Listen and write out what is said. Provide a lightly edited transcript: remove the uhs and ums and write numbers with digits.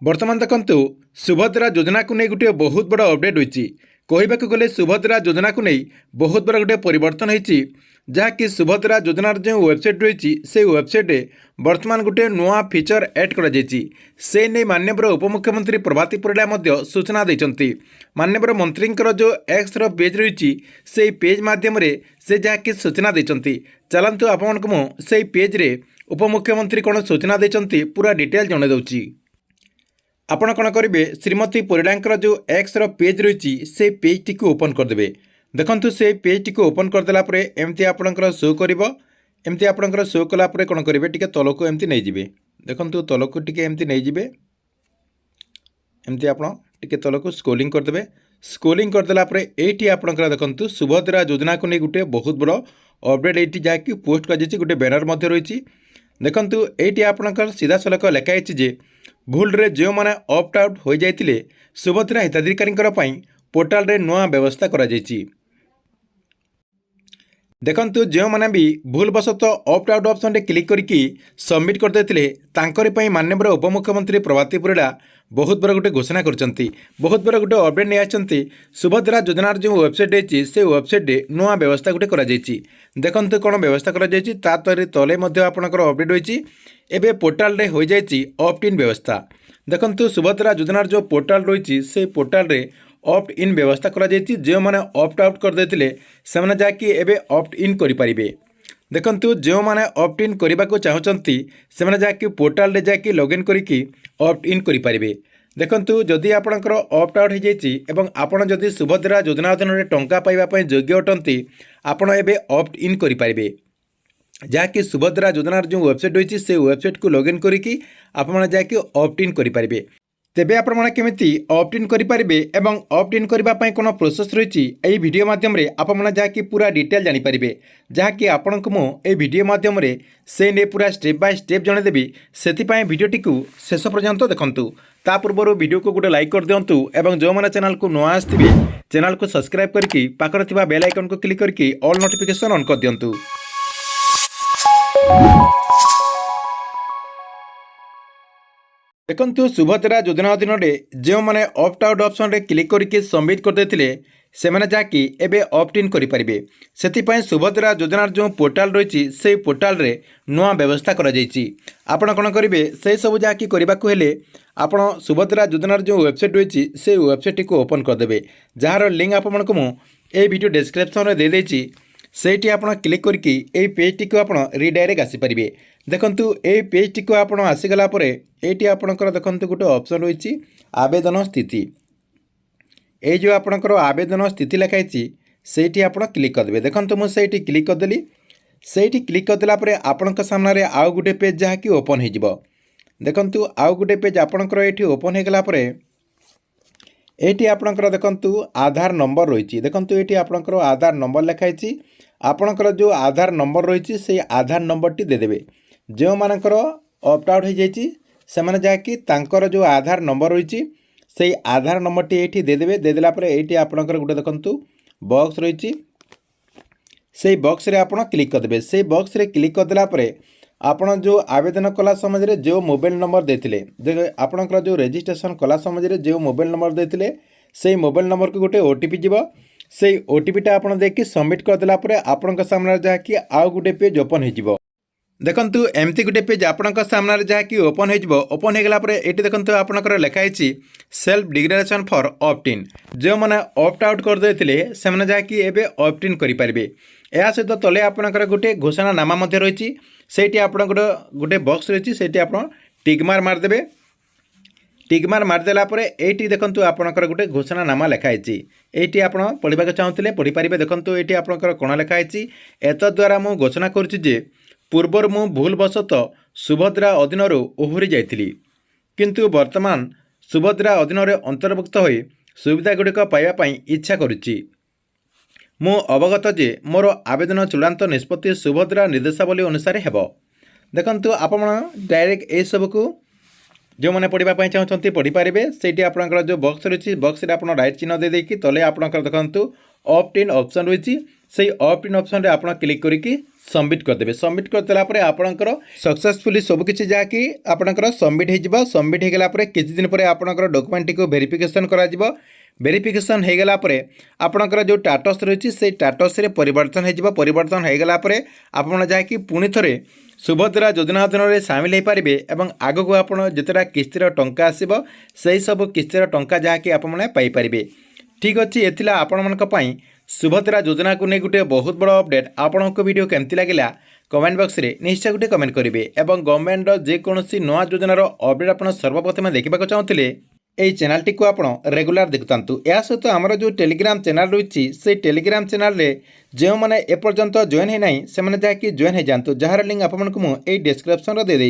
बर्तमान देखु सुभद्रा योजना को नहीं गोटे बहुत बड़ा अपडेट होती कहवाक गले सुभद्रा योजना को नहीं बहुत बड़ा गोटे परिवर्तन होती जहाँकि सुभद्रा योजनार जो वेबसाइट रही से वेबसाइट बर्तमान गोटे नुआ फीचर ऐड कर से नहीं माननीय उपमुख्यमंत्री प्रभाती परिड़ा सूचना देते माननीय मंत्री जो एक्स पेज रही से पेज मध्यम से जहाँकि सूचना देते चलतु आपको से पेज्रे उपमुख्यमंत्री कौन सूचना देते पूरा डिटेल जन दूँ। आपण कौन करेंगे श्रीमती परिड़ा जो एक्स पेज रही से पेज टी ओपन करदे। देखो से पेज टी ओपन करदेला एमती आपणकर शो कर एमती आपणकर शो कलापर कौन करेंगे टी तलक एमती नहीं जाए। देखो तलक टी एमती नहीं जाए एमती आप तलक स्क्रोलिंग करदे। स्क्रोलिंग करदेला ये आपणकर देखो सुभद्रा योजना को नहीं गोटे बहुत बड़ अपडेट ये जहाँकि पोस्ट कर गोटे बैनर रही। देखो ये आपणकर सीधा सलख लिखाई जे भूल रे जो मैंने ऑप्ट आउट हो जाते सुभद्रा हिताधिकारी पोर्टाल रे नुआ व्यवस्था करा जायछि। देखंतु जो मैंने भी भूलवशत ऑप्ट आउट ऑप्शन रे क्लिक करके सबमिट कर देथिले तांकरि पई माननीय उपमुख्यमंत्री प्रभाती परिड़ा बहुत बड़ा गोटे घोषणा करछंती। बहुत बड़ा गोटे अपडेट नहीं आछंती। सुभद्रा योजनार जो वेबसाइट है से वेबसाइट रे नुआ व्यवस्था गोटे करा जायछि। देखंतु कोन व्यवस्था करा जायछि ता तले मध्ये आपनकर अपडेट होईछि। एबे पोर्टाल रे हो जायछि ऑप्ट इन व्यवस्था। देखंतु सुभद्रा योजनार जो पोर्टाल रही से पोर्टाल रे ऑप्ट इन व्यवस्था करा जायछि। जो माने ऑप्ट आउट कर देथिले से माने जाकि एबे ऑप्ट इन करि परिबे। देखंतु जो माने ऑप्ट इन करबा को चाहउचंती से माने जाकि पोर्टाल रे जाकि लॉगिन करिकि ऑप्ट इन करि परिबे। देखंतु जदि आपणकर ऑप्ट आउट हो जायछि एवं आपण जदि सुभद्रा योजना अधीन रे टंका पाइबा पई योग्य अटंती आपण एबे ऑप्ट इन करि परिबे। जहाँकि सुभद्रा योजनार जो वेबसाइट रही से वेबसाइट को लॉगिन करके आपने जाकि ऑप्ट इन करेंगे। तेबे आपने केमिति ऑप्ट इन करेंगे एवं ऑप्ट इन करने कौन प्रोसेस रही यही वीडियो माध्यम आपने जहाँकि पूरा डिटेल जानीपारे। जहाँकि आपण को मुझे वीडियो माध्यम से ने पूरा स्टेप बाय स्टेप जनदेवी से भिडियोटी को शेष पर्यंत देखूँ। ता पूर्व वीडियो को गोटे लाइक कर दिंतु एवं जो मैंने चैनल को नुआ आसवे चैनल को सब्सक्राइब करके पाखर थिबा बेल आइकन को क्लिक करके ऑल नोटिफिकेशन ऑन कर दिंतु। देखंतु सुभद्रा योजना अधीन जो मैंने ऑप्ट आउट ऑप्शन रे क्लिक करके सबमिट कर देथिले से माने जाकि एबे ऑप्ट इन करि परिबे। सेति सुभद्रा योजनार जो पोर्टाल रही से पोर्टाल रे नुआ व्यवस्था करा जायछि। आपण कोन करिवे से सब जाकि करबा को हेले आपण सुभद्रा योजनार जो वेबसाइट रही से वेबसाइट को ओपन कर देबे। जार लिंक आपन को ए वीडियो डिस्क्रिप्शन रे दे देछि सेठी आपण क्लिक करके ये पेज टी को आप रिडायरेक्ट आसीपारे। देखंतु ये पेज टी को आप आसीगला ये आपणकर देखंतु गोटे ऑप्शन रही आवेदन स्थिति। ये जो आपणकर आवेदन स्थिति लिखाई सेठी आप क्लिक करदे। देखंतु मुझे क्लिक करदेली। सेठी क्लिक करदेला आपण सामने आउ गोटे पेज जहाँकि ओपन हो। देखंतु आउ गोटे पेज आपणकर ये ओपन हो गला ये आपणकर देखंतु आधार नंबर रही। देखंतु ये आपणकर आधार नंबर लिखाई आपणकर जो आधार नंबर रही से आधार नंबर टी देदेवे। जो मानकर ऑप्ट आउट हो जाइए से माने जाकि तांकर जो आधार नंबर रही से आधार नंबर टी ये देदेवे। देदेला ये आपणकर गोटे देखंतु बॉक्स रही से बॉक्स रे आपण क्लिक करदे। से बॉक्स रे क्लिक करदेला आपण जो आवेदन कला समय जो मोबाइल नंबर देते आपणकर जो रजिस्ट्रेशन कला समय जो मोबाइल नंबर देते से मोबाइल नंबर को गोटे ओटीपी जीव से ओटीपीटा आप देखिए सबमिट करदेला आपण सामने जहाँकि आउ गोटे पेज ओपन हो। देखंतु एमती गोटे पेज आपण सामने जहाँकि ओपन हो ओपन हो गला ये देखंतु आपणकर लिखाई सेल्फ डिक्लेरेशन फॉर ऑप्ट इन। जो मैंने ऑप्ट आउट कर देते से मैंने जहाँकि एबे ऑप्ट इन करेंगे। या सहित तले आपणकर गोटे घोषणानामा रही से आपणकर गोटे बॉक्स रही से आप टिकमार मारदेवे। टिकमार मारदेला ये देखंतु आपणकर गोटे घोषणानामा लिखाई ये आप पढ़ा चाहूँगे पढ़ीपारे। देखंतु ये आपणकर कौन लिखाई एतद्वारा मु घोषणा करुच्ची पूर्वर मु भूलवशत सुभद्रा अधीन ओहरी जाइथिली किंतु वर्तमान सुभद्रा अधीन अंतर्भुक्त हो सुविधा गुड़िक पाइबा इच्छा करुच्ची। मु अवगत जे मोर आवेदन चूड़ांत निष्पत्ति सुभद्रा निर्देशावली अनुसार हेबो। देखंतु आप डायरेक्ट ए सबको जो मैंने पढ़ाई चाहते पढ़ीपारे। से आपंकर जो बॉक्स रही बॉक्स रे आप राइट चिन्ह दे देकी तले आपंकर देखंतु ऑप्ट इन ऑप्शन रही সেই অପ୍ଟ इन ऑप्शन रे आपण क्लिक करिकी सबमिट करदेबे। सबमिट करदेला परे आपणकर सक्सेसफुली सबकिछि जहाँकि आपणकर सबमिट हो सबमिट होगला किछि दिन पर आपणकर डॉक्यूमेंट को वेरिफिकेशन करा जिवो। वेरिफिकेशन होगला आपणकर जो स्टेटस रही से स्टेटस रे परिवर्तन हो परिवर्तन होगला आपण जहाँकि पुणी थे सुभद्रा योजना अधीन में सामिल हो पारे और आग को आप जितेटा किस्तिर टंका आसो से सब किस्तिर टंका जहाँकि आपरे। ठीक अच्छे ये आपण सुभद्रा योजना को नहीं गोटे बहुत बड़ अपडेट। आपण को वीडियो केमती लगिला कमेंट बॉक्स रे निश्चय गोटे कमेंट करेंगे और गवर्नमेंट जेकोसी नुआ योजनार अपडेट आप सर्वप्रथम देखा चाहते এই চ্যানেলটিକୁ ଆପଣ ରେଗୁଲାର ଦେଖୁଥାନ୍ତୁ। ଏହା ସହିତ ଆମର ଯେଉଁ ଟେଲିଗ୍ରାମ ଚ୍ୟାନେଲ ରହିଛି ସେଇ ଟେଲିଗ୍ରାମ ଚ୍ୟାନେଲରେ ଯେଉଁମାନେ ଏପର୍ଯ୍ୟନ୍ତ ଜଏନ୍ ହେଇନାହିଁ ସେମାନେ ଯାହାକି ଜଏନ୍ ହେଇଯାଆନ୍ତୁ, ଯାହାର ଲିଙ୍କ୍ ଆପଣମାନଙ୍କୁ ମୁଁ ଏଇ ଡେସ୍କ୍ରିପ୍ସନରେ ଦେଇଦେବି।